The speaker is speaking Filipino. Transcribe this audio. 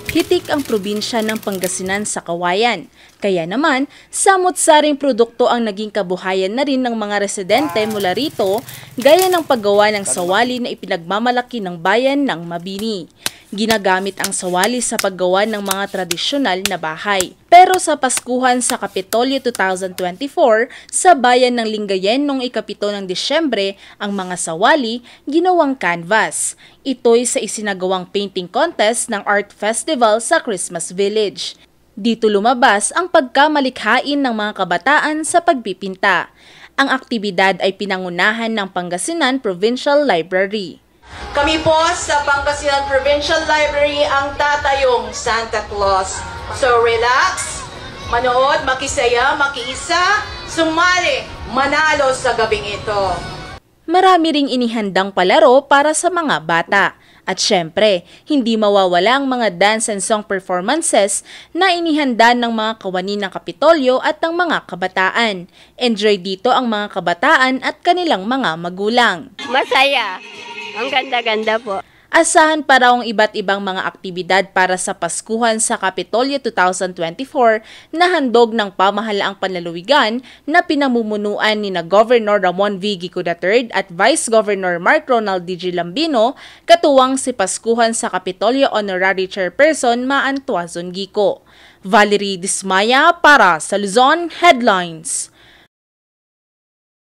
Hitik ang probinsya ng Pangasinan sa kawayan. Kaya naman, samot-saring produkto ang naging kabuhayan na rin ng mga residente mula rito, gaya ng paggawa ng sawali na ipinagmamalaki ng bayan ng Mabini. Ginagamit ang sawali sa paggawa ng mga tradisyonal na bahay. Pero sa Paskuhan sa Kapitolyo 2024, sa bayan ng Lingayen noong ika-7 ng Disyembre, ang mga sawali ginawang canvas. Ito'y sa isinagawang painting contest ng Art Festival sa Christmas Village. Dito lumabas ang pagkamalikhain ng mga kabataan sa pagpipinta. Ang aktibidad ay pinangunahan ng Pangasinan Provincial Library. Kami po sa Pangasinan Provincial Library ang tatayong Santa Claus. So relax, manood, makisaya, makiisa, sumali, manalo sa gabing ito. Marami ring inihandang palaro para sa mga bata. At syempre, hindi mawawala ang mga dance and song performances na inihanda ng mga kawani ng Kapitolyo at ng mga kabataan. Enjoy dito ang mga kabataan at kanilang mga magulang. Masaya. Ang ganda-ganda po. Asahan pa raw ang iba't ibang mga aktibidad para sa Paskuhan sa Kapitolyo 2024 na handog ng pamahalaang panlalawigan na pinamumunuan ni Governor Ramon V. Gico III at Vice Governor Mark Ronald D.G. Lambino, katuwang si Paskuhan sa Kapitolyo Honorary Chairperson Maan Tuazon Gico. Valerie Dismaya para sa Luzon Headlines.